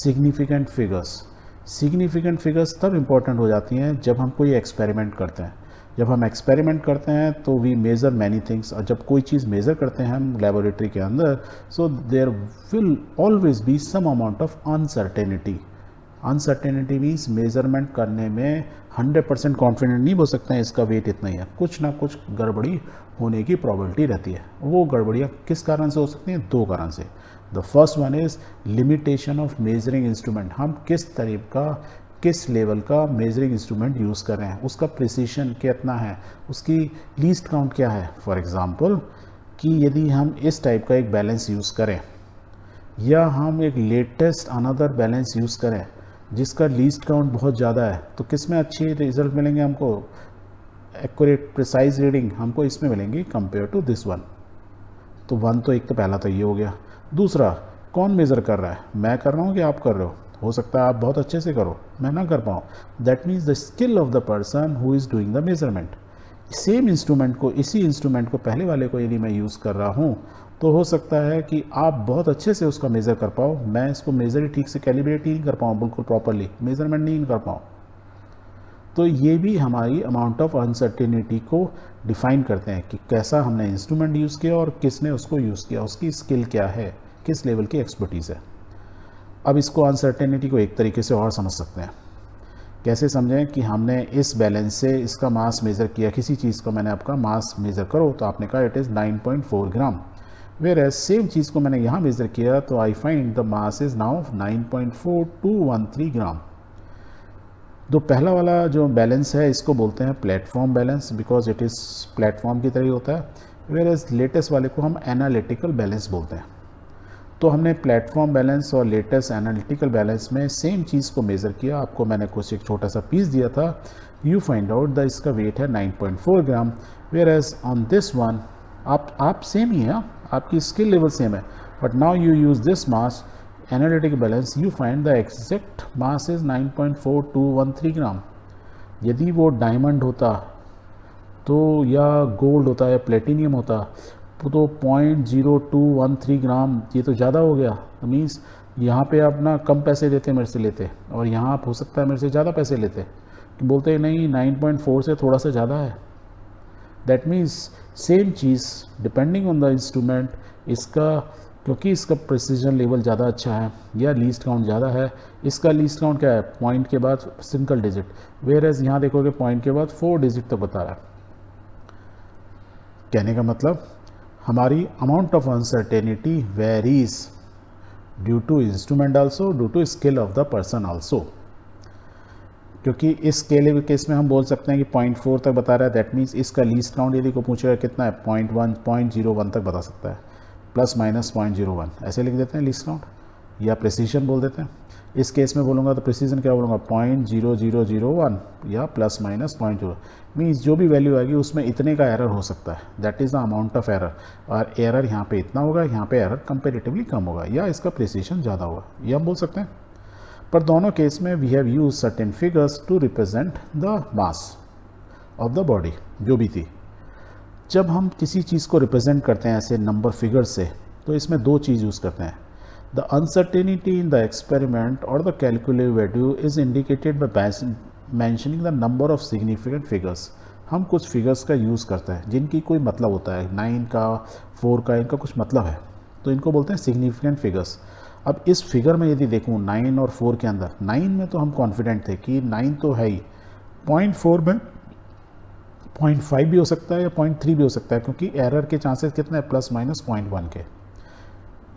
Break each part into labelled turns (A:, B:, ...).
A: Significant figures तब important हो जाती हैं जब हम कोई एक्सपेरिमेंट करते हैं। जब हम एक्सपेरिमेंट करते हैं तो वी मेज़र मैनी थिंग्स, और जब कोई चीज़ मेज़र करते हैं हम लेबोरेटरी के अंदर, so there will always be some amount of uncertainty. Uncertainty means measurement करने में 100% कॉन्फिडेंट नहीं हो सकते हैं इसका वेट इतना ही है, कुछ ना कुछ गड़बड़ी होने की प्रॉबिलिटी रहती है। वो गड़बड़ियाँ किस कारण से हो सकती हैं? दो कारण से। The first one is limitation of measuring instrument. हम किस तरीके का, किस लेवल का मेजरिंग इंस्ट्रूमेंट यूज़ कर रहे हैं, उसका प्रिसीशन कितना है, उसकी लीस्ट काउंट क्या है। फॉर एग्ज़ाम्पल कि यदि हम इस टाइप का एक बैलेंस यूज़ करें या हम एक लेटेस्ट अनदर बैलेंस यूज़ करें जिसका लीस्ट काउंट बहुत ज़्यादा है, तो किस में अच्छे रिजल्ट मिलेंगे हमको, एक्यूरेट प्रिसाइज रीडिंग हमको इसमें मिलेंगी कंपेयर टू दिस वन। तो वन तो एक तो पहला तो ये हो गया। दूसरा, कौन मेज़र कर रहा है, मैं कर रहा हूँ कि आप कर रहे हो सकता है आप बहुत अच्छे से करो, मैं ना कर पाऊँ। That means the skill of the person who is doing the measurement. Same instrument को, इसी इंस्ट्रूमेंट को पहले वाले को यदि मैं यूज़ कर रहा हूँ तो हो सकता है कि आप बहुत अच्छे से उसका मेज़र कर पाओ, मैं इसको मेज़र ही ठीक से कैलिब्रेट ही नहीं कर पाऊँ, बिल्कुल प्रॉपरली मेज़रमेंट नहीं कर पाऊँ। तो ये भी हमारी अमाउंट ऑफ अनसर्टेनिटी को डिफ़ाइन करते हैं कि कैसा हमने इंस्ट्रूमेंट यूज़ किया और किसने उसको यूज़ किया, उसकी स्किल क्या है, किस लेवल की एक्सपर्टीज़ है। अब इसको अनसर्टेनिटी को एक तरीके से और समझ सकते हैं। कैसे समझें कि हमने इस बैलेंस से इसका मास मेज़र किया, किसी चीज़ को मैंने आपका मास मेज़र करो तो आपने कहा it is 9.4 gram, whereas same चीज़ को मैंने यहाँ मेज़र किया तो I find the mass is now 9.4213 gram. तो पहला वाला जो बैलेंस है इसको बोलते हैं platform balance, because it is platform की तरह होता है, वेयर एज लेटेस्ट वाले को हम एनालिटिकल बैलेंस बोलते हैं। तो हमने प्लेटफॉर्म बैलेंस और लेटेस्ट एनालिटिकल बैलेंस में सेम चीज़ को मेज़र किया, आपको मैंने कुछ एक छोटा सा पीस दिया था, यू फाइंड आउट द इसका वेट है 9.4 gram, whereas on this one आप सेम ही है, आपकी स्किल लेवल सेम है, but now you use this mass analytical balance, you find the exact mass is 9.4213 gram. यदि वो डायमंड होता तो, या गोल्ड होता, या प्लेटिनियम होता, तो 0.0213 ग्राम, ये तो ज़्यादा हो गया। तो मीन्स यहाँ पे आप ना कम पैसे देते मेरे से लेते, और यहाँ आप हो सकता है मेरे से ज़्यादा पैसे लेते, कि बोलते नहीं 9.4 से थोड़ा सा ज़्यादा है। That means same cheese depending on the instrument, इसका क्योंकि इसका प्रिसीजन लेवल ज़्यादा अच्छा है या लीस्ट काउंट ज़्यादा है, इसका लीस्ट काउंट क्या है, पॉइंट के बाद सिंगल डिजिट, वेयर एज यहाँ देखोगे पॉइंट के बाद 4 डिजिट तक बता रहा है। कहने का मतलब हमारी amount of uncertainty varies due to instrument also, due to skill of the person also. क्योंकि इस स्केल केस में हम बोल सकते हैं कि 0.4 तक बता रहा है, दैट मीन्स इसका लीस्ट काउंट यदि को पूछेगा कितना है, 0.1 0.01 तक बता सकता है, प्लस माइनस 0.01 ऐसे लिख देते हैं लीस्ट काउंट, या प्रेसिशन बोल देते हैं। इस केस में बोलूँगा तो प्रेसिजन क्या बोलूँगा, 0.0001 या प्लस माइनस 0.0, मीन्स जो भी वैल्यू आएगी उसमें इतने का एरर हो सकता है, that is the amount of error. और एरर यहाँ पे इतना होगा, यहाँ पे एरर कंपेरेटिवली कम होगा, या इसका प्रेसिशन ज़्यादा होगा, ये हम बोल सकते हैं। पर दोनों केस में we have use certain figures to represent the mass of the body जो भी थी। जब हम किसी चीज़ को रिप्रेजेंट करते हैं ऐसे नंबर फिगर से, तो इसमें दो चीज़ यूज़ करते हैं, the uncertainty in the experiment और the calculated value is indicated by mentioning the number of significant figures. हम कुछ फिगर्स का यूज़ करते हैं जिनकी कोई मतलब होता है, 9 का 4 का, इनका कुछ मतलब है, तो इनको बोलते हैं सिग्निफिकेंट फिगर्स। अब इस फिगर में यदि देखूँ 9 और 4 के अंदर, 9 में तो हम कॉन्फिडेंट थे कि 9 तो है ही, 0.4 में 0.5 भी हो सकता है या 0.3 भी हो सकता है, क्योंकि एरर के चांसेस कितने हैं, प्लस माइनस 0.1 के।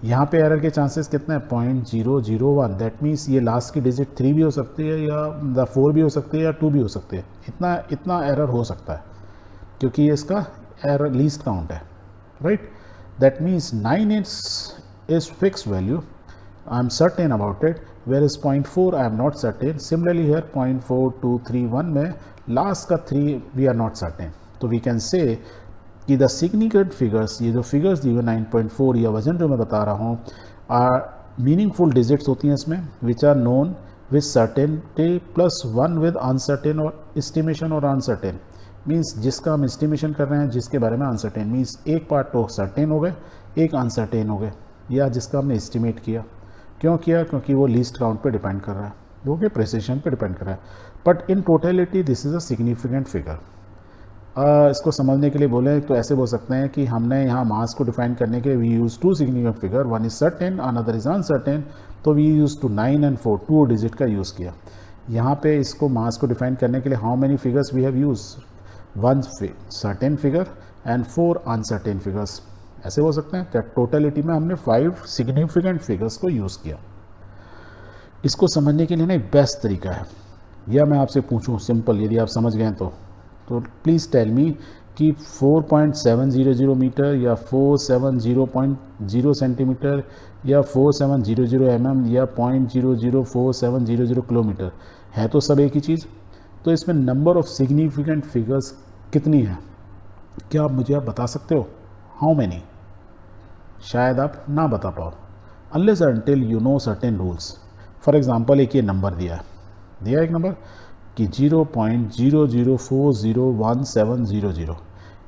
A: यहाँ पे एरर के चांसेस कितने हैं, 0.001, दैट मीन्स ये लास्ट की डिजिट 3 भी हो सकती है, या 4 भी हो सकती है, या 2 भी हो सकती है, इतना एरर हो सकता है, क्योंकि ये इसका एरर लीस्ट काउंट है, right. That means 9 is fix value, I am certain about it, whereas 0.4 I am not certain. Similarly here 0.4231 में last का 3 we are not certain. तो we can say कि the significant figures, ये जो figures दी हुए 9.4 या वजन जो मैं बता रहा हूँ, are meaningful digits होती हैं इसमें, which are known with certainty plus 1 with uncertain और estimation और uncertain. मीन्स जिसका हम estimation कर रहे हैं, जिसके बारे में uncertain, मीन्स एक पार्ट तो certain हो गए, एक uncertain हो गए, या जिसका हमने estimate किया। क्यों किया? क्योंकि वो लीस्ट काउंट पे डिपेंड कर रहा है, वो के प्रेसिशन पे डिपेंड कर रहा है। But in totality this is a significant figure. इसको समझने के लिए बोले तो ऐसे बोल सकते हैं कि हमने यहाँ मास को डिफाइन करने के लिए we use two significant figure, one is certain another is uncertain, तो we use two 9 and 4 2 digit का यूज़ किया। यहाँ पे इसको मास को डिफाइन करने के लिए how many figures we have use, one certain figure and 4 uncertain figures, ऐसे हो सकते हैं। टोटलिटी में हमने 5 सिग्निफिकेंट फिगर्स को यूज़ किया। इसको समझने के लिए ना एक बेस्ट तरीका है, या मैं आपसे पूछूं सिंपल, यदि आप समझ गए तो प्लीज़ टेल मी कि 4.700 मीटर या 470.0 सेंटीमीटर या 4700 mm या 0.004700 किलोमीटर है तो सब एक ही चीज़। तो इसमें नंबर ऑफ सिग्निफिकेंट फिगर्स कितनी है, क्या आप मुझे बता सकते हो? How many? शायद आप ना बता पाओ unless until you know certain rules. For example एक ये नंबर दिया एक नंबर कि 0.00401700।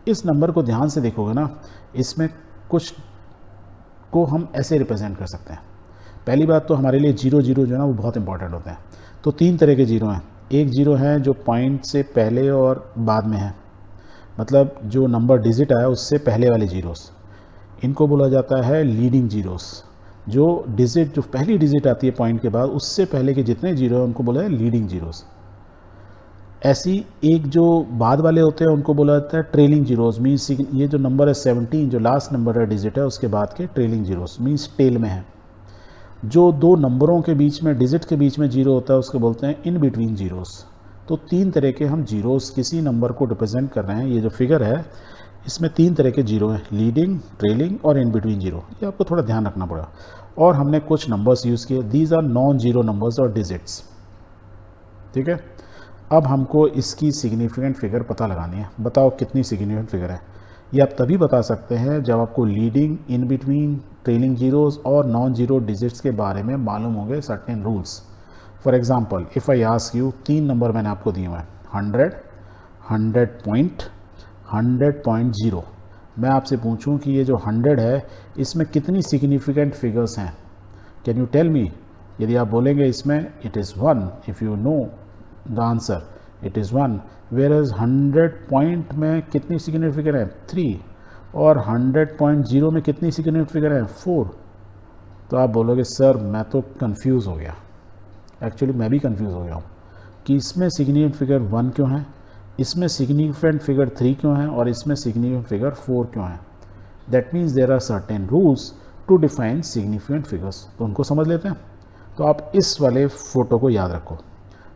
A: इस नंबर को ध्यान से देखोगे ना, इसमें कुछ को हम ऐसे रिप्रेजेंट कर सकते हैं। पहली बात तो हमारे लिए 0 जो है ना वो बहुत इंपॉर्टेंट होते हैं। तो 3 तरह के 0 हैं। एक 0 है जो पॉइंट से पहले और बाद में है, मतलब जो नंबर डिजिट आया उससे पहले वाले जीरोस, इनको बोला जाता है लीडिंग जीरोस। जो पहली डिजिट आती है पॉइंट के बाद उससे पहले के जितने जीरो हैं उनको बोला है लीडिंग जीरोस। ऐसी एक जो बाद वाले होते हैं उनको बोला जाता है ट्रेलिंग जीरोस। मीन्स ये जो नंबर है 17, जो लास्ट नंबर है डिजिट है उसके बाद के ट्रेलिंग जीरोस, मीन्स टेल में है। जो 2 नंबरों के बीच में डिजिट के बीच में जीरो होता है उसको बोलते हैं इन बिटवीन जीरोस। तो 3 तरह के हम जीरोस किसी नंबर को रिप्रेजेंट कर रहे हैं। ये जो फिगर है इसमें 3 तरह के जीरो हैं, लीडिंग, ट्रेलिंग और इन बिटवीन जीरो। ये आपको थोड़ा ध्यान रखना पड़ेगा। और हमने कुछ नंबर्स यूज़ किए, these are non zero numbers और डिजिट्स। ठीक है, अब हमको इसकी सिग्निफिकेंट फिगर पता लगानी है। बताओ कितनी सिग्निफिकेंट फिगर है? ये आप तभी बता सकते हैं जब आपको leading, in between, trailing zeros और नॉन जीरो डिजिट्स के बारे में मालूम होंगे certain rules. For example if I ask you, 3 number मैंने आपको दिए हुए हैं, 100, 100.0। मैं आपसे पूछूं कि ये जो 100 है इसमें कितनी सिग्निफिकेंट फिगर्स हैं? Can you tell me? यदि आप बोलेंगे इसमें it is 1, if you know the answer it is 1, where is 100 point में कितनी सिग्निफिकेंट फिगर है? 3। और 100.0 में कितनी सिग्निफिकेंट फिगर है? 4। तो आप बोलोगे सर मैं तो कंफ्यूज हो गया। एक्चुअली मैं भी कंफ्यूज हो गया हूँ कि इसमें सिग्निफिकेंट फिगर 1 क्यों है, इसमें सिग्निफिकेंट फिगर 3 क्यों है और इसमें सिग्निफिकेंट फिगर 4 क्यों है। That means there are certain rules to define significant figures. तो उनको समझ लेते हैं। तो आप इस वाले फोटो को याद रखो।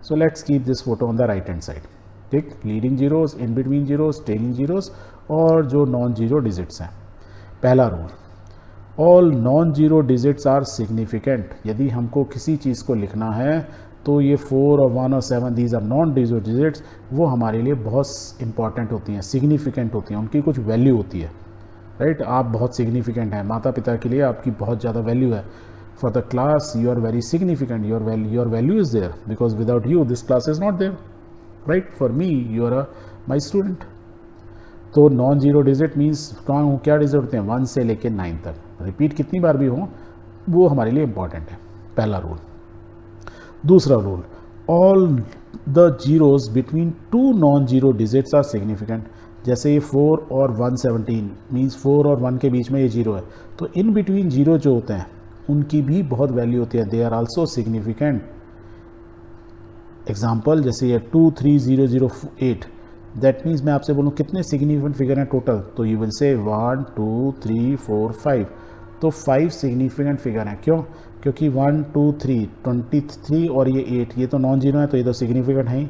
A: So let's keep this photo on the right hand side. ठीक, leading zeros, in between zeros, trailing zeros और जो नॉन जीरो डिजिट्स हैं। पहला rule, all non zero digits are significant. यदि हमको किसी चीज़ को लिखना है तो ये 4 और 1 और 7 these are non zero digits, वो हमारे लिए बहुत इंपॉर्टेंट होती हैं, सिग्निफिकेंट होती हैं, उनकी कुछ वैल्यू होती है। राइट, आप बहुत सिग्निफिकेंट हैं, माता पिता के लिए आपकी बहुत ज़्यादा वैल्यू है। For the class you are very significant, your value is there because without you this class is not there. Right, for me you are my student. तो नॉन जीरो डिजिट मीन्स क्या digit होते हैं? 1 से लेकर 9 तक। Repeat कितनी बार भी हो वो हमारे लिए इंपॉर्टेंट है, पहला रूल। दूसरा rule, all the zeros between 2 non zero digits are significant. जैसे ये 4 और 117 मीन्स 4 और 1 के बीच में ये जीरो है, तो इन बिटवीन जीरो जो होते हैं उनकी भी बहुत वैल्यू होती है, they are also significant. Example जैसे ये 23008, दैट मीन्स मैं आपसे बोलूँ कितने सिग्निफिकेंट फिगर हैं टोटल, तो यू विल से 1 2 3 4 5। तो 5 सिग्निफिकेंट फिगर हैं। क्यों? क्योंकि 1 2 3 23 और ये 8, ये तो नॉन जीरो है तो ये तो सिग्निफिकेंट है ही।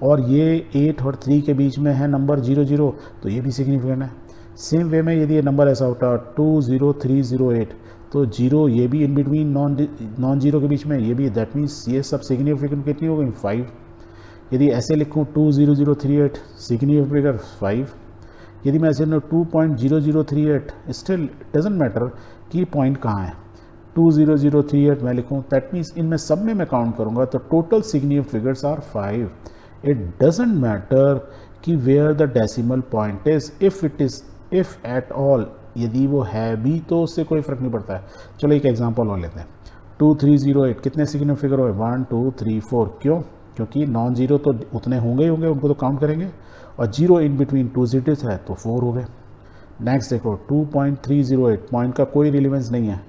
A: और ये 8 और 3 के बीच में है नंबर 00, तो ये भी सिग्निफिकेंट है। सेम वे में यदि ये नंबर ऐसा होता 20308, तो 0 ये भी इन बिटवीन नॉन जीरो के बीच में, ये भी, दैट मीन्स ये सब सिग्निफिकेंट कितनी हो गई? 5। यदि ऐसे लिखूँ 20038, सिग्निफिकेंट फिगर 5। यदि मैं ऐसे 2.0038, स्टिल डजेंट मैटर कि पॉइंट कहाँ है, 20038 मैं लिखूँ, दैट मीन्स इनमें सब में मैं काउंट करूँगा तो total significant figures are 5। It doesn't matter कि where the decimal point is, if at all, यदि वो है भी तो उससे कोई फ़र्क नहीं पड़ता है। चलो एक एग्जांपल और लेते हैं। 2308 कितने सिग्निफिकेंट फिगर हुए? 1 2 3 4। क्यों? क्योंकि नॉन जीरो तो उतने होंगे ही होंगे, उनको तो काउंट करेंगे, और जीरो इन बिटवीन 2 डिजिट्स है तो 4 हो गए। नेक्स्ट देखो 2.308 पॉइंट का कोई रिलेवेंस नहीं है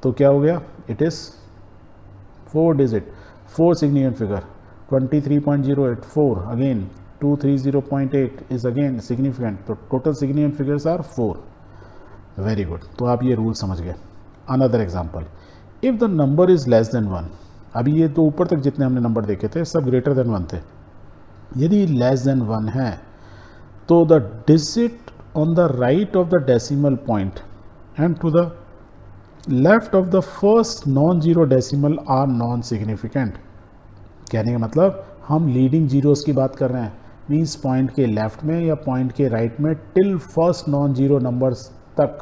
A: तो क्या हो गया? It is 4 digit, 4 significant figure. 23.08 4 again 230.8 is again significant, तो total significant figures are 4। Very good, तो आप ये रूल समझ गए। Another example, if the number is less than 1, अभी ये तो ऊपर तक जितने हमने नंबर देखे थे सब ग्रेटर देन 1 थे, यदि लेस देन 1 है तो the digit on the right of the decimal point and to the left of the first non zero decimal are non significant. कहने का मतलब हम लीडिंग जीरोस की बात कर रहे हैं, मीन्स पॉइंट के लेफ्ट में या पॉइंट के राइट में till first non zero numbers तक,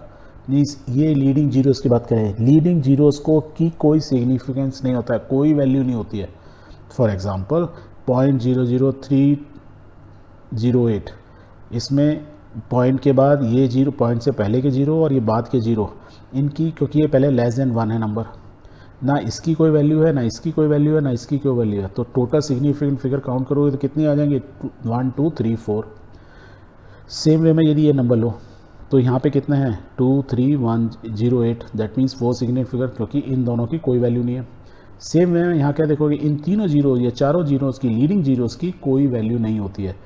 A: मीन्स ये लीडिंग जीरोस की बात करें। लीडिंग जीरोस को की कोई सिग्निफिकेंस नहीं होता है, कोई वैल्यू नहीं होती है। फॉर एग्जांपल 0.00308, इसमें पॉइंट के बाद ये जीरो, पॉइंट से पहले के जीरो और ये बाद के जीरो, इनकी क्योंकि ये पहले लेस देन 1 है नंबर, ना इसकी कोई वैल्यू है, ना इसकी कोई वैल्यू है, ना इसकी कोई वैल्यू है, तो टोटल सिग्निफिकेंट फिगर काउंट करोगे तो कितनी आ जाएंगे? 1 2 3 4। सेम वे में यदि ये नंबर लो तो यहाँ पे कितने हैं? 23108, दैट मीन्स 4 सिग्निफिकेंट फिगर, क्योंकि इन दोनों की कोई वैल्यू नहीं है। सेम वे में यहाँ क्या देखोगे? इन तीनों जीरो या चारों जीरोस की, लीडिंग जीरोस की कोई वैल्यू नहीं होती है,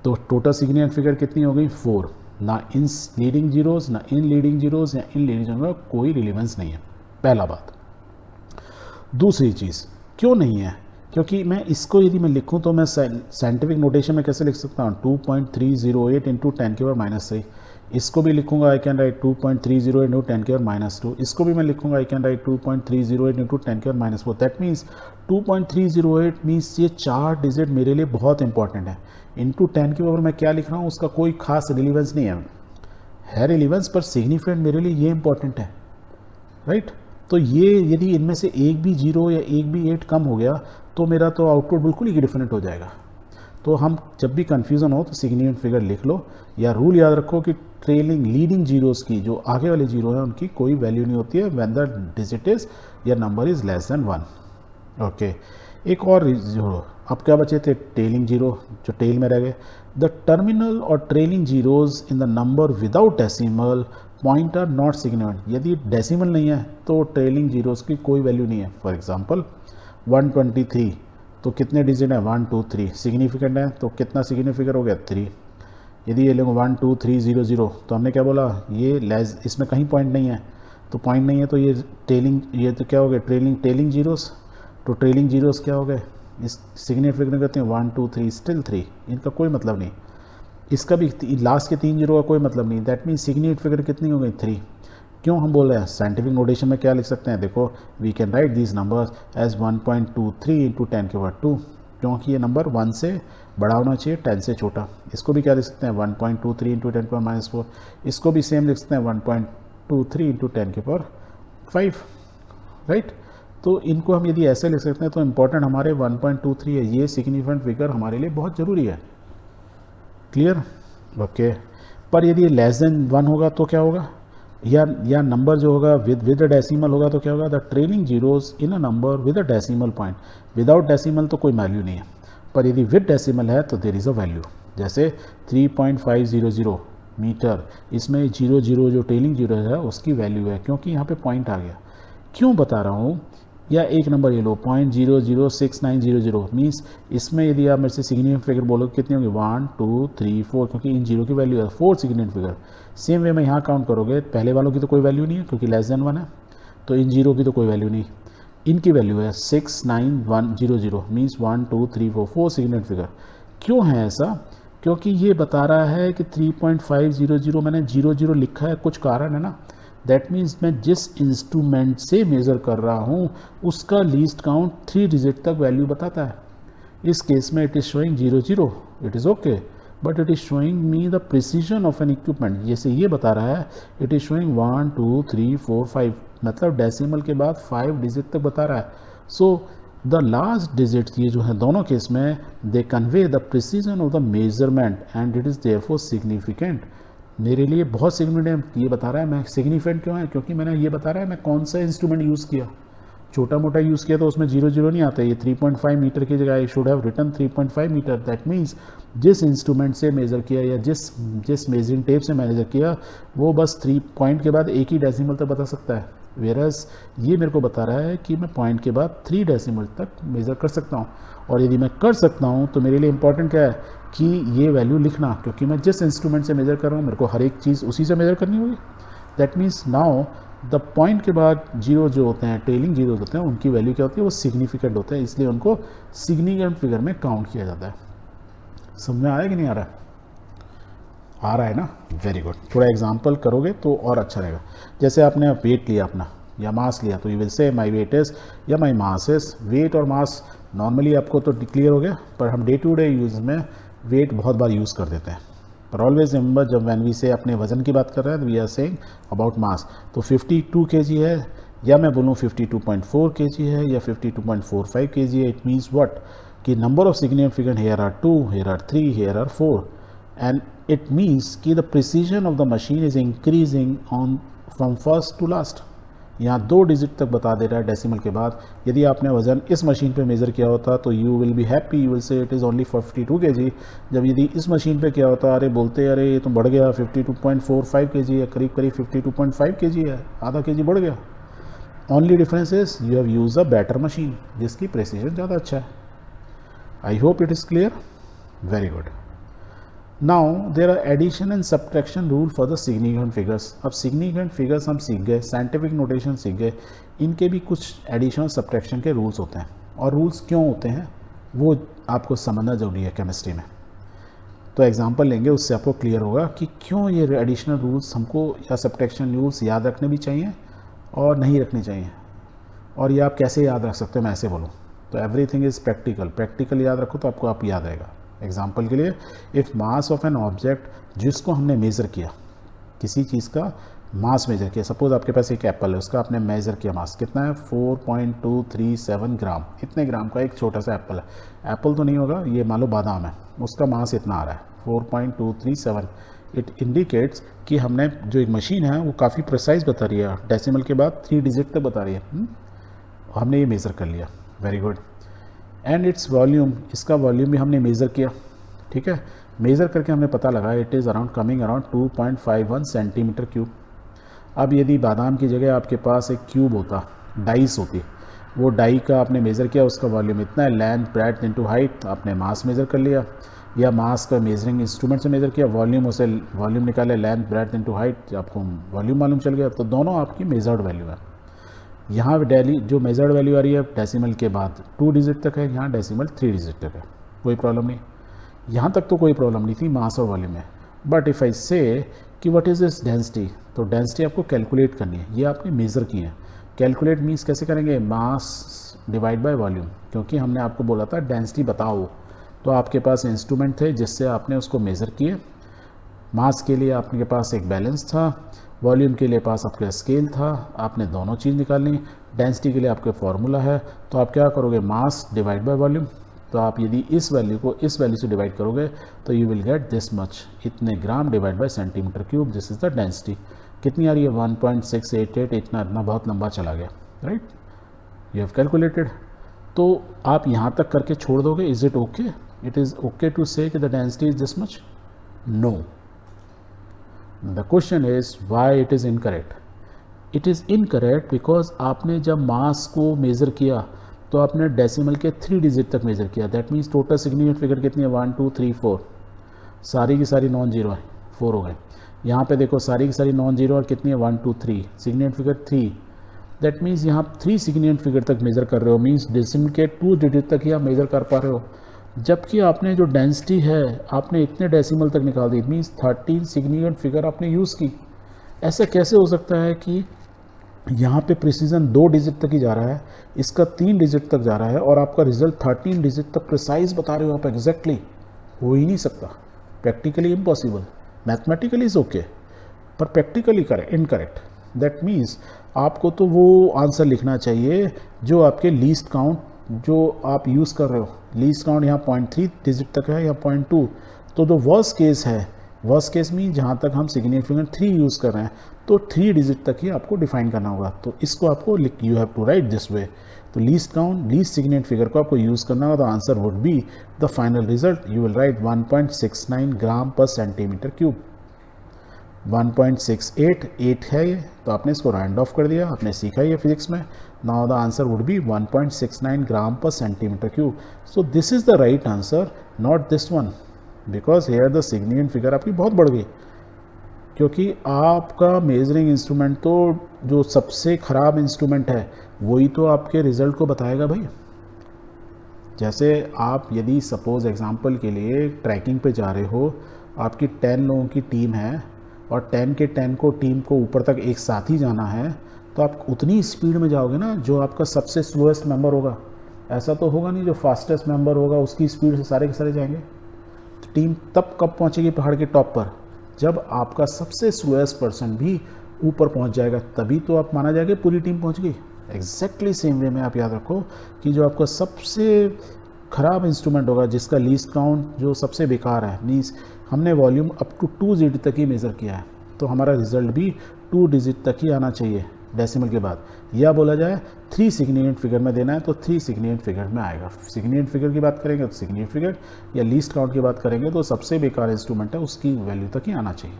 A: तो टोटल सिग्निफिकेंट फिगर कितनी हो गई? 4। ना इन लीडिंग जीरोस, ना इन लीडिंग जीरोस या इन लीडिंग जीरोस का कोई रिलेवेंस नहीं है, पहला बात। दूसरी चीज़, क्यों नहीं है? क्योंकि मैं इसको यदि मैं लिखूं तो मैं साइंटिफिक नोटेशन में कैसे लिख सकता हूँ? 2.308 इंटू 10 की पावर -3। इसको भी लिखूंगा, आई कैन राइट 2.308 इंटू 10 की पावर -2। इसको भी मैं लिखूंगा, आई कैन राइट 2.308 इंटू 10 की पावर -4। दैट मीन्स 2.308 मीन्स ये 4 डिजिट मेरे लिए बहुत इंपॉर्टेंट है। इंटू 10 की पावर मैं क्या लिख रहा हूँ उसका कोई खास रिलीवेंस नहीं है रिलीवेंस, पर सिग्निफिकेंट मेरे लिए ये इंपॉर्टेंट है, राइट? तो ये यदि इनमें से एक भी 0 या एक भी 8 कम हो गया तो मेरा तो आउटपुट बिल्कुल ही डिफरेंट हो जाएगा। तो हम जब भी कन्फ्यूज़न हो तो सिग्निफिकेंट फिगर लिख लो, या रूल याद रखो कि ट्रेलिंग लीडिंग जीरोस की, जो आगे वाले जीरो हैं उनकी कोई वैल्यू नहीं होती है व्हेन द डिजिट इज या number is less than 1। Okay, एक और जीरो, अब क्या बचे थे? टेलिंग जीरो, जो टेल में रह गए। द टर्मिनल और trailing zeros in the number without decimal point are not significant. यदि डेसिमल नहीं है तो ट्रेलिंग जीरोस की कोई वैल्यू नहीं है। फॉर एग्जांपल 123, तो कितने डिजिट है? 1 2 3। सिग्निफिकेंट है तो कितना सिग्निफिकेंट हो गया? 3। यदि ये लोग 1 2 3 0 0, तो हमने क्या बोला? ये लेस, इसमें कहीं पॉइंट नहीं है, तो पॉइंट नहीं है तो ये टेलिंग, ये तो क्या हो गया? Telling zeros. तो ट्रेलिंग जीरोस क्या हो गए? इस सिग्निफिकेंट कहते हैं 1 2 3 स्टिल 3, इनका कोई मतलब नहीं। इसका भी लास्ट के 3 जीरो का कोई मतलब नहीं। दैट मीन सिग्निफिकेंट फिगर कितनी हो गई? 3। क्यों हम बोल रहे हैं? साइंटिफिक नोटेशन में क्या लिख सकते हैं? देखो, we can write these numbers as 1.23 into 10 की पावर 2, क्योंकि ये नंबर 1 से बड़ा होना चाहिए, 10 से छोटा। इसको भी क्या लिख सकते हैं? 1.23 इंटू 10 की पावर -4। इसको भी सेम लिख सकते हैं 1.23 इंटू 10 की पावर 5, राइट? तो इनको हम यदि ऐसे लिख सकते हैं तो इम्पॉर्टेंट हमारे 1.23 है, ये सिग्निफिकेंट फिगर हमारे लिए बहुत ज़रूरी है। क्लियर? ओके। पर यदि लेस देन 1 होगा तो क्या होगा? या नंबर जो होगा विद अ डेसिमल होगा तो क्या होगा? The trailing zeros in a number with a decimal point. Without decimal तो कोई वैल्यू नहीं है, पर यदि विद डेसिमल है तो देयर इज़ अ वैल्यू। जैसे 3.500 मीटर, इसमें 0 जो ट्रेलिंग जीरो है उसकी वैल्यू है, क्योंकि यहाँ पे पॉइंट आ गया। क्यों बता रहा हूँ? या एक नंबर ये लो 0.006900, मीन्स इसमें यदि आप मेरे से सिग्निफिकेंट फिगर बोलो कितनी होगी? 1 2 3 4, क्योंकि इन जीरो की वैल्यू है 4 सिग्निफिकेंट फिगर। सेम वे में यहाँ काउंट करोगे, पहले वालों की तो कोई वैल्यू नहीं है क्योंकि लेस देन 1 है, तो इन जीरो की तो कोई वैल्यू नहीं, इनकी वैल्यू है 69100, मीन्स 1 2 3 4, 4 सिग्निफिकेंट फिगर। क्यों है ऐसा? क्योंकि ये बता रहा है कि 3.500 मैंने 00 लिखा है, कुछ कारण है ना। दैट मीन्स मैं जिस इंस्ट्रूमेंट से मेज़र कर रहा हूँ उसका लीस्ट काउंट 3 डिजिट तक वैल्यू बताता है। इस केस में it is showing 00, it is okay, but it is showing me the precision of N equipment. जैसे ये बता रहा है इट इज़ शोइंग 1 2 3 4 5, मतलब डेसिमल के बाद 5 डिजिट तक बता रहा है। सो द लास्ट डिजिट्स, ये जो है दोनों केस में, they convey the precision of the measurement and it is therefore significant. मेरे लिए बहुत सिग्निफिकेंट ये बता रहा है। मैं सिग्निफिकेंट क्यों है? क्योंकि मैंने ये बता रहा है मैं कौन सा इंस्ट्रूमेंट यूज़ किया। छोटा मोटा यूज़ किया तो उसमें 0 नहीं आता, ये 3.5 मीटर की जगह I should have written 3.5 metre. That means जिस इंस्ट्रूमेंट से मेज़र किया या जिस मेजरिंग टेप से मेज़र किया वो बस 3 पॉइंट के बाद एक ही डेसिमल तक बता सकता है, वेरस ये मेरे को बता रहा है कि मैं पॉइंट के बाद 3 डेसिमल तक मेज़र कर सकता हूँ। और यदि मैं कर सकता हूँ तो मेरे लिए इंपॉर्टेंट क्या है कि ये वैल्यू लिखना, क्योंकि मैं जिस इंस्ट्रूमेंट से मेज़र कर रहा हूँ मेरे को हर एक चीज़ उसी से मेज़र करनी होगी। That means now the point के बाद जीरो जो होते हैं, ट्रेलिंग जीरो होते हैं, उनकी वैल्यू क्या होती है, वो सिग्निफिकेंट होता है, इसलिए उनको सिग्निफिकेंट फिगर में काउंट किया जाता है। समझ में आ रहा है कि नहीं आ रहा है? आ रहा है ना, वेरी गुड। थोड़ा एग्जांपल करोगे तो और अच्छा रहेगा। जैसे आपने वेट लिया अपना या मास लिया, तो यू विल से माई वेट इज़ या माई मास इज़। वेट और मास नॉर्मली आपको तो क्लियर हो गया, पर हम डे टू डे यूज़ में वेट बहुत बार यूज़ कर देते हैं। पर ऑलवेज रिमेंबर जब वैन वी से अपने वजन की बात कर रहे हैं तो we are saying about mass. तो 52 kg है, या मैं बोलूँ 52.4 kg है या 52.45 kg है, इट मीन्स व्हाट कि number of significant figure here are 2, here are 3, here are 4, and it means कि the precision of the machine is increasing on from first to last. यहाँ 2 डिजिट तक बता दे रहा है डेसिमल के बाद। यदि आपने वज़न इस मशीन पे मेज़र किया होता तो you will be happy, you will से इट इज़ ओनली 52 kg। जब यदि इस मशीन पे किया होता, अरे बोलते अरे ये तो बढ़ गया 52.45 kg है, करीब करीब 52.5 kg है, आधा kg बढ़ गया। Only difference is you have use a better machine जिसकी प्रेसिजन ज़्यादा अच्छा है। I hope it is clear, very good. Now there are addition and subtraction rule for the significant figures. अब सिग्निफिकेंट फिगर्स हम सीख गए, साइंटिफिक नोटेशन सीख गए, इनके भी कुछ एडिशन और सब्ट्रैक्शन के रूल्स होते हैं। और रूल्स क्यों होते हैं वो आपको समझना जरूरी है केमिस्ट्री में। तो एग्जांपल लेंगे, उससे आपको क्लियर होगा कि क्यों ये एडिशनल रूल्स हमको या सब्ट्रैक्शन रूल्स याद रखने भी चाहिए और नहीं रखने चाहिए, और ये आप कैसे याद रख सकते हो, मैं ऐसे बोलूँ तो एवरीथिंग इज़ प्रैक्टिकल। प्रैक्टिकल याद रखो तो आपको आप याद आएगा। एग्जाम्पल के लिए, if mass of an object जिसको हमने मेज़र किया, किसी चीज़ का मास मेज़र किया, सपोज आपके पास एक एप्पल है, उसका आपने मेज़र किया मास कितना है 4.237 ग्राम, इतने ग्राम का एक छोटा सा एप्पल है। एप्पल तो नहीं होगा, ये मान लो बादाम है, उसका मास इतना आ रहा है 4.237। इट इंडिकेट्स कि हमने जो एक मशीन है वो काफ़ी प्रिसाइज बता रही है, डेसिमल के बाद 3 डिजिट तक बता रही है। हमने ये मेज़र कर लिया, very good. And its volume, इसका वॉल्यूम भी हमने मेज़र किया, ठीक है। मेज़र करके हमने पता लगा it is around coming around 2.51 centimetre cube. अब यदि बादाम की जगह आपके पास एक क्यूब होता, डाइस होती, वो डाई का आपने मेज़र किया, उसका वॉल्यूम इतना है, लेंथ ब्रेड्थ इनटू हाइट, आपने मास मेज़र कर लिया, या मास का मेजरिंग इंस्ट्रूमेंट से मेज़र किया, वॉल्यूम उसे वॉल्यूम निकाले, लेंथ ब्रेड्थ इनटू हाइट, आपको वॉल्यूम मालूम चल गया। तो दोनों आपकी मेजर्ड वैल्यू है। यहाँ डेली जो मेजर्ड वैल्यू आ रही है डेसिमल के बाद 2 डिजिट तक है, यहाँ डेसिमल 3 डिजिट तक है, कोई प्रॉब्लम नहीं। यहाँ तक तो कोई प्रॉब्लम नहीं थी मास और वॉल्यूम में। बट इफ़ आई से कि व्हाट इज़ दिस डेंसिटी, तो डेंसिटी आपको कैलकुलेट करनी है, ये आपने मेज़र की है। कैलकुलेट मीन्स कैसे करेंगे, मास डिवाइड बाय वॉल्यूम, क्योंकि हमने आपको बोला था डेंसिटी बताओ, तो आपके पास इंस्ट्रूमेंट थे जिससे आपने उसको मेज़र किए। मास के लिए आपके पास एक बैलेंस था, वॉल्यूम के लिए पास आपका स्केल था, आपने दोनों चीज़ निकालनी। डेंसिटी के लिए आपका फार्मूला है, तो आप क्या करोगे, मास डिवाइड बाय वॉल्यूम। तो आप यदि इस वैल्यू को इस वैल्यू से डिवाइड करोगे तो you will get this much, इतने gram divide by centimetre cube, this is the density. कितनी आ रही है 1.688, इतना बहुत लंबा चला गया, राइट, यू हैव कैलकुलेटेड। तो आप यहाँ तक करके छोड़ दोगे, is it okay, it is okay to say कि the density is this much, no. The question is why it is incorrect. It is incorrect because आपने जब मास को मेज़र किया तो आपने डेसिमल के 3 डिजिट तक मेज़र किया। That means total significant figure कितनी है 1 2 3 4, सारी की सारी नॉन जीरो है, 4 हो गए। यहाँ पे देखो सारी की सारी नॉन जीरो और कितनी है 1 2 3, सिग्निफिकेंट फिगर 3। दैट मीन्स यहाँ 3 सिग्निफिकेंट फिगर तक मेज़र कर रहे हो, मीन्स डेसिमल के 2 डिजिट तक ही आप मेज़र कर पा रहे हो। जबकि आपने जो डेंसिटी है आपने इतने डेसिमल तक निकाल दी, मीन्स 13 सिग्निफिकेंट फिगर आपने यूज़ की। ऐसा कैसे हो सकता है कि यहाँ पे प्रिसीजन 2 डिजिट तक ही जा रहा है, इसका 3 डिजिट तक जा रहा है, और आपका रिजल्ट 13 डिजिट तक प्रिसाइज बता रहे हो आप एग्जैक्टली? हो ही नहीं सकता, practically impossible. Mathematically is okay, पर प्रैक्टिकली इनकरेक्ट। दैट मीन्स आपको तो वो आंसर लिखना चाहिए जो आपके लीस्ट काउंट जो आप यूज़ कर रहे हो, लीस्ट काउंट यहाँ 0.3 डिजिट तक है या 0.2, तो जो वर्स्ट केस है वर्स्ट केस में जहाँ तक हम सिग्निफिकेंट 3 यूज़ कर रहे हैं तो 3 डिजिट तक ही आपको डिफाइन करना होगा। तो इसको आपको you have to write this way. तो least count, least significant figure को आपको यूज़ करना होगा। तो answer would be the final result you will write 1.69 gram पर सेंटीमीटर क्यूब। 1.68 है ये, तो आपने इसको राउंड ऑफ कर दिया, आपने सीखा ये फिजिक्स में। Now the answer would be 1.69 gram पर centimetre cube. So this is the right answer, not this one, because here the significant figure आपकी बहुत बढ़ गई, क्योंकि आपका मेजरिंग इंस्ट्रूमेंट तो जो सबसे ख़राब इंस्ट्रूमेंट है वही तो आपके रिज़ल्ट को बताएगा भाई। जैसे आप यदि सपोज़ एग्जांपल के लिए ट्रैकिंग पे जा रहे हो, आपकी 10 लोगों की टीम है और 10 के 10 को टीम को ऊपर तक एक साथ ही जाना है, तो आप उतनी स्पीड में जाओगे ना जो आपका सबसे स्लोएस्ट मेंबर होगा। ऐसा तो होगा नहीं जो फास्टेस्ट मेंबर होगा उसकी स्पीड से सारे के सारे जाएंगे। तो टीम तब कब पहुंचेगी पहाड़ के टॉप पर, जब आपका सबसे स्लोएस्ट पर्सन भी ऊपर पहुंच जाएगा, तभी तो आप माना जाएगा पूरी टीम पहुंच गई। एग्जैक्टली सेम वे में आप याद रखो कि जो आपका सबसे ख़राब इंस्ट्रूमेंट होगा, जिसका लीस्ट काउंट जो सबसे बेकार है, मीन्स हमने वॉल्यूम अप टू 2 डिजिट तक ही मेज़र किया है, तो हमारा रिजल्ट भी 2 डिजिट तक ही आना चाहिए डेसिमल के बाद। या बोला जाए 3 सिग्निफिकेंट फिगर में देना है तो 3 सिग्निफिकेंट फिगर में आएगा। सिग्निफिकेंट फिगर की बात करेंगे तो सिग्निफिकेंट फिगर, या लीस्ट काउंट की बात करेंगे तो सबसे बेकार इंस्ट्रूमेंट है उसकी वैल्यू तक ही आना चाहिए।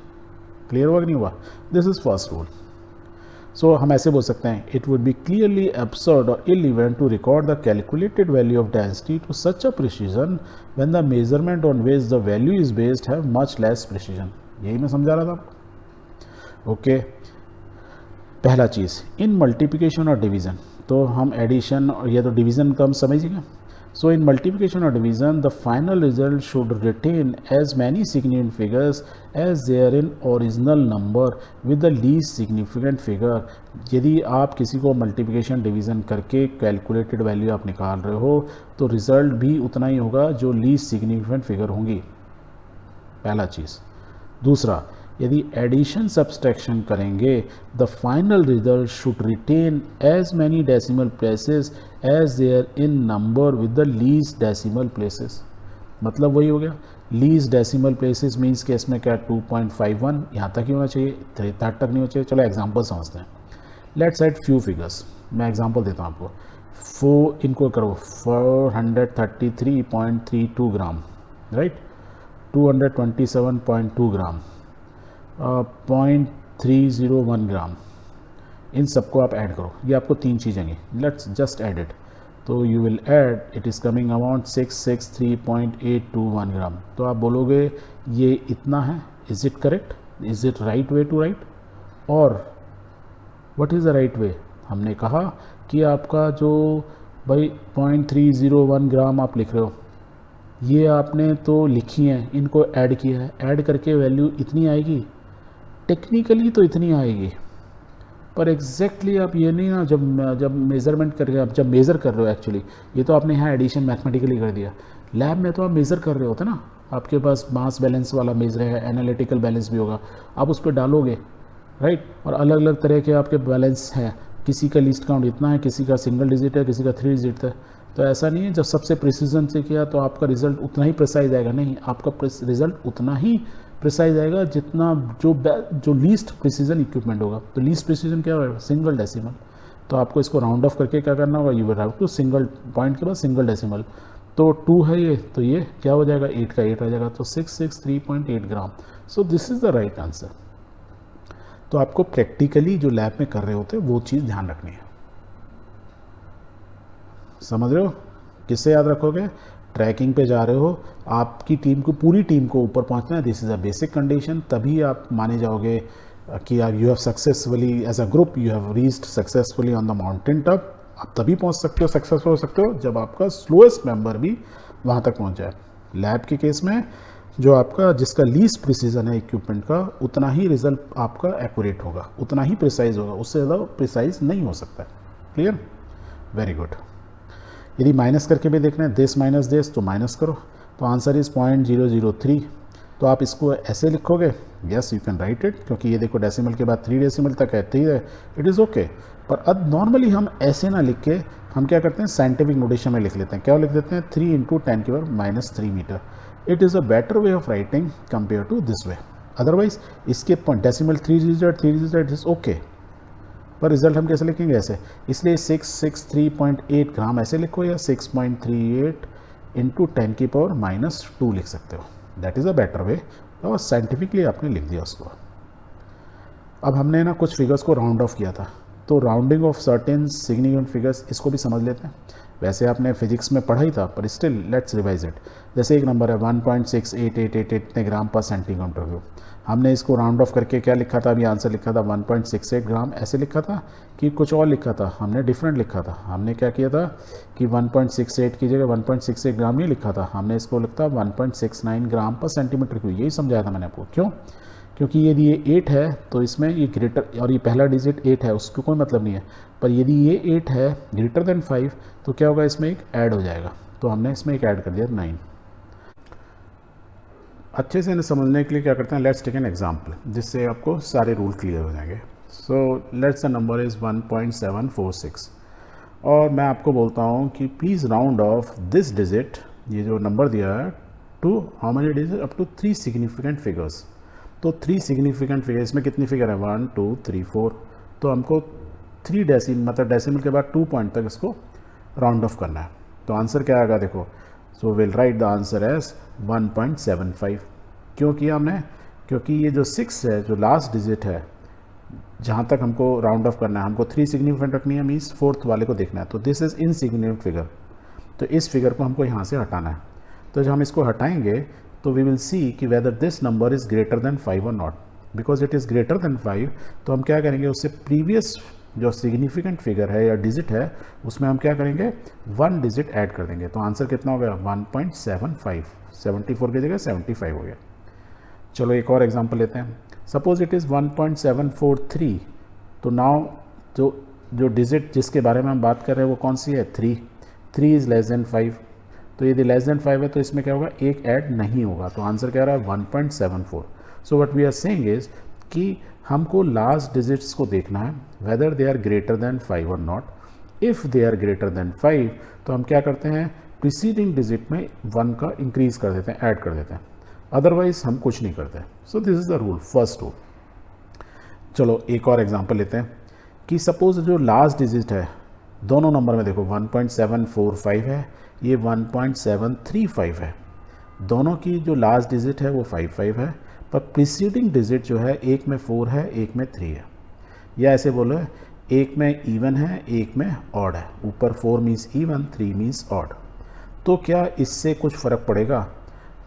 A: क्लियर हुआ कि नहीं हुआ? This is first rule. So हम ऐसे बोल सकते हैं, it would be clearly absurd और irrelevant to record the calculated value of density to such a precision when the measurement on which the value is based have much less precision. यही मैं समझा रहा था आपको। ओके, पहला चीज़ इन multiplication और division, तो हम एडिशन और या तो डिवीज़न का हम समझिएगा। So in multiplication or division, the final result should retain as many significant figures as there in original number with the least significant figure। यदि आप किसी को मल्टीप्लिकेशन डिवीज़न करके कैलकुलेटेड वैल्यू आप निकाल रहे हो तो रिज़ल्ट भी उतना ही होगा जो लीस्ट सिग्निफिकेंट फिगर होंगी, पहला चीज़। दूसरा, यदि एडिशन सब्सट्रैक्शन करेंगे the final result should retain as many decimal places as there in number with the least decimal places. मतलब वही हो गया, लीस्ट डेसिमल प्लेसेस मीन्स के इसमें क्या 2.51 यहाँ तक ही होना चाहिए, 3 तक नहीं होना चाहिए। चलो एग्जांपल समझते हैं। लेट्स एड फ्यू फिगर्स, मैं एग्जांपल देता हूँ आपको। इनको करो 433.32 ग्राम, राइट, 227.2 ग्राम, 0.301 ग्राम, इन सबको आप ऐड करो। ये आपको 3 चीज़ें हैं, लेट्स जस्ट ऐड इट। तो you will add, it is coming amount 663.821 gram. तो आप बोलोगे ये इतना है, is it correct, is it right way to write, और what is the right way? हमने कहा कि आपका जो भाई 0.301 ग्राम आप लिख रहे हो, ये आपने तो लिखी है, इनको ऐड किया है, ऐड करके वैल्यू इतनी आएगी, टेक्निकली तो इतनी आएगी, पर एग्जैक्टली आप ये नहीं ना, जब मेज़रमेंट करके आप जब मेज़र कर रहे हो, एक्चुअली ये तो आपने यहाँ एडिशन मैथमेटिकली कर दिया, लैब में तो आप मेज़र कर रहे होते ना, आपके पास मास बैलेंस वाला मेज़र है, एनालिटिकल बैलेंस भी होगा, आप उस पर डालोगे, राइट, और अलग अलग तरह के आपके बैलेंस हैं, किसी का लीस्ट काउंट इतना है, किसी का सिंगल डिजिट है, किसी का 3 डिजिट है। तो ऐसा नहीं है जब सबसे प्रिसीजन से किया तो आपका रिजल्ट उतना ही प्रिसाइज आएगा, नहीं, आपका रिजल्ट उतना ही प्रिसाइज आएगा जितना जो लीस्ट प्रिसीजन इक्विपमेंट होगा। तो लीस्ट प्रिसीजन क्या होगा? Single decimal. तो आपको इसको राउंड ऑफ करके क्या करना होगा? You will have to single point के बाद सिंगल डेसिमल। तो 2 है ये, तो ये क्या हो जाएगा? 8 का 8 आ जाएगा, तो 663.8 gram. So this is the right answer. तो आपको प्रैक्टिकली जो लैब में कर रहे होते हैं वो चीज़ ध्यान रखनी है, समझ रहे हो? किससे याद रखोगे? ट्रैकिंग पे जा रहे हो, आपकी टीम को, पूरी टीम को ऊपर पहुंचना है, this is a basic condition, तभी आप माने जाओगे कि आप you have successfully as a group you have reached successfully on the mountain top. आप तभी पहुंच सकते हो, सक्सेसफुल हो सकते हो जब आपका स्लोएस्ट मेंबर भी वहां तक पहुंच जाए। लैब के केस में जो आपका जिसका लीस्ट प्रिसीजन है इक्विपमेंट का, उतना ही रिजल्ट आपका एक्यूरेट होगा, उतना ही प्रिसाइज होगा, उससे ज़्यादा प्रिसाइज नहीं हो सकता। क्लियर? Very good. यदि माइनस करके भी देखना है, दिस माइनस दिस, तो माइनस करो, तो आंसर इज़ 0.003। तो आप इसको ऐसे लिखोगे, yes you can write it, क्योंकि ये देखो डेसिमल के बाद 3 डेसिमल तक है, 3 है, इट इज़ ओके। पर अब नॉर्मली हम ऐसे ना लिख के हम क्या करते हैं, साइंटिफिक नोटेशन में लिख लेते हैं। क्या लिख देते हैं? 3 × 10⁻³ metre. It is a better way of writing compare to this way. Otherwise इसके डेसिमल 3 डिजिट इज ओके, पर रिजल्ट हम कैसे लिखेंगे ऐसे, इसलिए 663.8 ग्राम ऐसे लिखो या 6.38 इंटू 10⁻⁻² लिख सकते हो। दैट इज़ अ बेटर वे, और साइंटिफिकली आपने लिख दिया उसको। अब हमने ना कुछ फिगर्स को राउंड ऑफ किया था, तो rounding off certain significant figures इसको भी समझ लेते हैं। वैसे आपने फिजिक्स में पढ़ा ही था, पर स्टिल लेट्स रिवाइज इट। जैसे एक नंबर है 1.6888 इतने ग्राम पर सेंटीमीटर क्यूब, हमने इसको राउंड ऑफ करके क्या लिखा था, अभी आंसर लिखा था 1.68 ग्राम ऐसे लिखा था कि कुछ और लिखा था, हमने डिफरेंट लिखा था। हमने क्या किया था कि 1.68 की जगह 1.68 ग्राम नहीं लिखा था, हमने इसको लिखा 1.69 ग्राम पर सेंटीमीटर क्यूब, यही समझाया था मैंने आपको। क्यों? क्योंकि यदि ये 8 है तो इसमें ये ग्रेटर, और ये पहला डिजिट 8 है उसको कोई मतलब नहीं है, पर यदि ये 8 है ग्रेटर देन 5 तो क्या होगा, इसमें एक ऐड हो जाएगा, तो हमने इसमें एक ऐड कर दिया 9। अच्छे से इन्हें समझने के लिए क्या करते हैं, लेट्स टेक एन एग्जांपल जिससे आपको सारे रूल क्लियर हो जाएंगे। So let's the number is 1.746 और मैं आपको बोलता हूँ कि please round off this digit, ये जो नंबर दिया है, to how many digit, up to 3 significant figures. तो 3 सिग्निफिकेंट फिगर, इसमें कितनी फिगर है 1 2 3 4, तो हमको 3 डेसिमल मतलब डेसिमल के बाद 2 पॉइंट तक इसको राउंड ऑफ करना है। तो आंसर क्या आएगा देखो, so will write the answer as 1.75। क्यों किया हमने, क्योंकि ये जो 6 है, जो लास्ट डिजिट है जहाँ तक हमको राउंड ऑफ करना है, हमको 3 सिग्निफिकेंट रखनी है, मीन्स 4th वाले को देखना है, तो दिस इज़ इनसिग्निफिकेंट फिगर, तो इस फिगर को हमको यहाँ से हटाना है। तो जब हम इसको हटाएंगे तो वी विल सी कि whether this number is greater than 5 और not. Because it is greater than 5 तो हम क्या करेंगे, उससे प्रीवियस जो सिग्निफिकेंट फिगर है या डिजिट है उसमें हम क्या करेंगे, 1 डिजिट ऐड कर देंगे। तो आंसर कितना हो गया 1.75, 74 की जगह 75 हो गया। चलो एक और एग्जांपल लेते हैं। सपोज इट इज़ 1.743, तो नाउ जो डिजिट जिसके बारे में हम बात कर रहे हैं वो कौन सी है, 3 इज़ लेस देन 5, तो यदि लेस देन 5 है तो इसमें क्या होगा, एक ऐड नहीं होगा, तो आंसर क्या रहा है 1.74। So what we are saying is कि हमको लास्ट डिजिट्स को देखना है whether they are greater than 5 और not. If they are greater than 5 तो हम क्या करते हैं, प्रीसीडिंग डिजिट में 1 का इंक्रीज कर देते हैं, ऐड कर देते हैं, अदरवाइज हम कुछ नहीं करते। सो this is the rule, first rule. चलो एक और एग्जांपल लेते हैं कि सपोज जो लास्ट डिजिट है दोनों नंबर में देखो 1.745 है, ये 1.735 है, दोनों की जो लास्ट डिजिट है वो 55 है, पर प्रीसीडिंग डिजिट जो है एक में 4 है एक में 3 है, या ऐसे बोलो एक में इवन है एक में ऑड है, ऊपर 4 मीन्स इवन 3 मीन्स ऑड। तो क्या इससे कुछ फ़र्क पड़ेगा,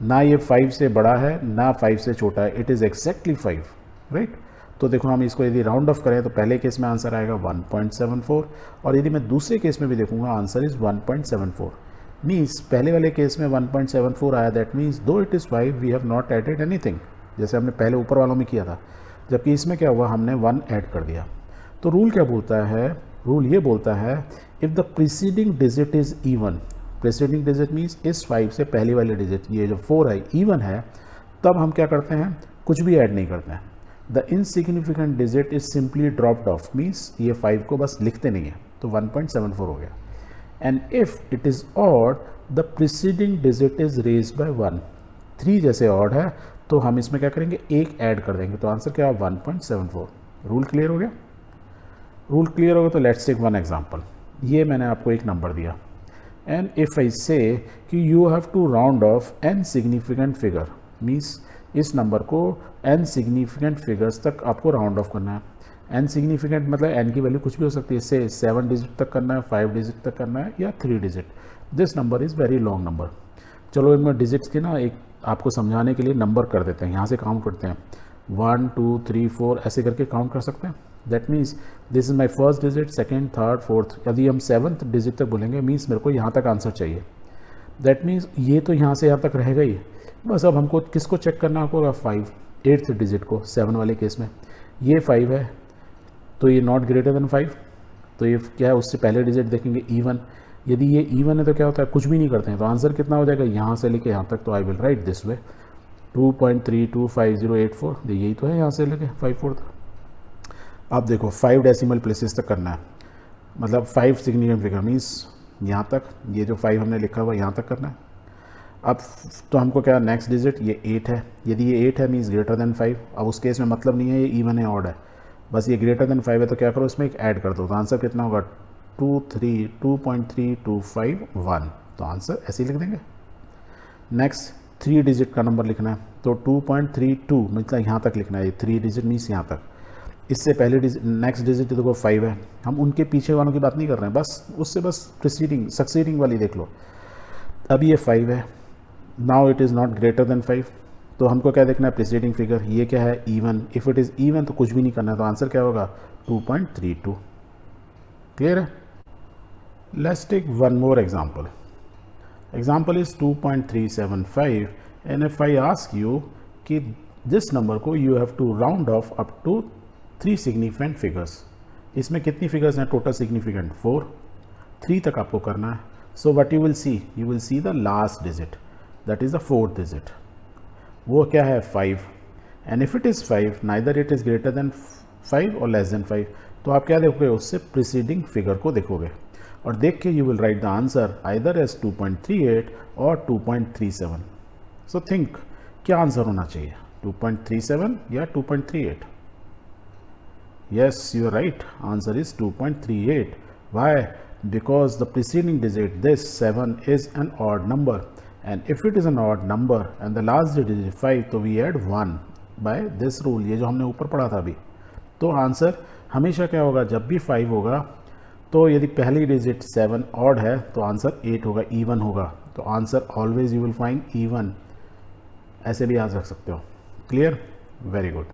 A: ना ये 5 से बड़ा है ना 5 से छोटा है, इट इज़ एक्जैक्टली 5, राइट। तो देखो हम इसको यदि राउंड ऑफ करें तो पहले केस में आंसर आएगा 1.74, और यदि मैं दूसरे केस में भी देखूंगा आंसर इज़ 1.74, मीन्स पहले वाले केस में 1.74 आया, that means though it is 5 we have not added anything, जैसे हमने पहले ऊपर वालों में किया था, जबकि इसमें क्या हुआ, हमने 1 ऐड कर दिया। तो रूल क्या बोलता है, रूल ये बोलता है if the preceding digit is even, preceding digit means इस 5 से पहले वाले डिजिट ये जो 4 है इवन है, तब हम क्या करते हैं, कुछ भी ऐड नहीं करते हैं। The insignificant digit is simply dropped of, means ये 5 को बस लिखते नहीं है, तो 1.74 हो गया। And if it is odd the preceding digit is raised bye 1, 3 जैसे ऑड है तो हम इसमें क्या करेंगे, एक ऐड कर देंगे, तो आंसर क्या है 1.74। रूल क्लियर हो गया, रूल क्लियर हो गया। तो लेट्स टेक वन एग्जांपल। ये मैंने आपको एक नंबर दिया एंड इफ़ आई से कि you have to round off n significant figure, means इस नंबर को n सिग्निफिकेंट फिगर्स तक आपको राउंड ऑफ करना है। n सिग्निफिकेंट मतलब n की वैल्यू कुछ भी हो सकती है, इससे 7 डिजिट तक करना है, 5 डिजिट तक करना है, या 3 digit. This number is very long number. चलो इनमें डिजिट्स के ना एक आपको समझाने के लिए नंबर कर देते हैं, यहाँ से काउंट करते हैं 1 2 3 4 ऐसे करके काउंट कर सकते हैं। That means this is my first digit, second, third, fourth, यदि हम 7th डिजिट तक बोलेंगे मीन्स मेरे को यहाँ तक आंसर चाहिए। दैट मीन्स ये तो यहाँ से यहाँ तक रहेगा ही, बस अब हमको किसको चेक करना होगा, 5, 8th डिजिट को। 7 वाले केस में ये 5 है तो ये नॉट ग्रेटर देन 5, तो ये क्या है, उससे पहले डिजिट देखेंगे इवन, यदि ये इवन है तो क्या होता है, कुछ भी नहीं करते हैं, तो आंसर कितना हो जाएगा यहाँ से लेके यहाँ तक। तो आई विल राइट दिस वे 2.325084, यही तो है यहाँ से लेके 5/4 तक। अब देखो 5 डेसिमल प्लेसेस तक करना है, मतलब 5 सिग्निफिकेंट फिगर मीन्स यहाँ तक, ये जो 5 हमने लिखा हुआ यहाँ तक करना है। अब तो हमको क्या नेक्स्ट डिजिट ये 8 है, यदि ये 8 है मीन्स ग्रेटर देन 5। अब उस केस में मतलब नहीं है ये इवन है ऑड है, बस ये ग्रेटर देन 5 है तो क्या करो इसमें एक ऐड कर दो, तो आंसर कितना होगा 2.3251, तो आंसर ऐसे ही लिख देंगे। नेक्स्ट 3 डिजिट का नंबर लिखना है, तो 2.32 मतलब यहाँ तक लिखना है, 3 डिजिट मीन्स यहाँ तक। इससे पहले नेक्स्ट डिजिट देखो 5 है, हम उनके पीछे वालों की बात नहीं कर रहे हैं, बस उससे बस प्रीसीडिंग सक्सीडिंग वाली देख लो। अभी ये 5 है, now it is not greater than 5, तो हमको क्या देखना है प्रीसीडिंग फिगर, ये क्या है even, if it is even तो कुछ भी नहीं करना है, तो आंसर क्या होगा 2.32। क्लियर है? Let's take one more example. Example is 2.375 and if I ask you कि this number को you have to round off up to 3 significant figures. इसमें कितनी figures हैं टोटल significant 4, 3 तक आपको करना है. So what you will see? You will see the last digit, that is the 4th digit. वो क्या है 5 and if it is 5 neither it is greater than 5 or less than 5. तो आप क्या देखोगे उससे preceding figure को देखोगे और देख के you will write the answer either as 2.38 or 2.37. So think क्या आंसर होना चाहिए 2.37 या 2.38? Yes, you are right. Answer is 2.38. Why? Because the preceding digit, this 7, is an odd number, and if it is an odd number and the last digit is 5, तो we add 1 by this rule. ये जो हमने ऊपर पढ़ा था अभी. तो answer हमेशा क्या होगा, जब भी 5 होगा तो यदि पहली डिजिट 7 ऑड है तो आंसर 8 होगा, इवन होगा. तो answer always you will find even, ऐसे भी आ सकते हो. क्लियर? Very good.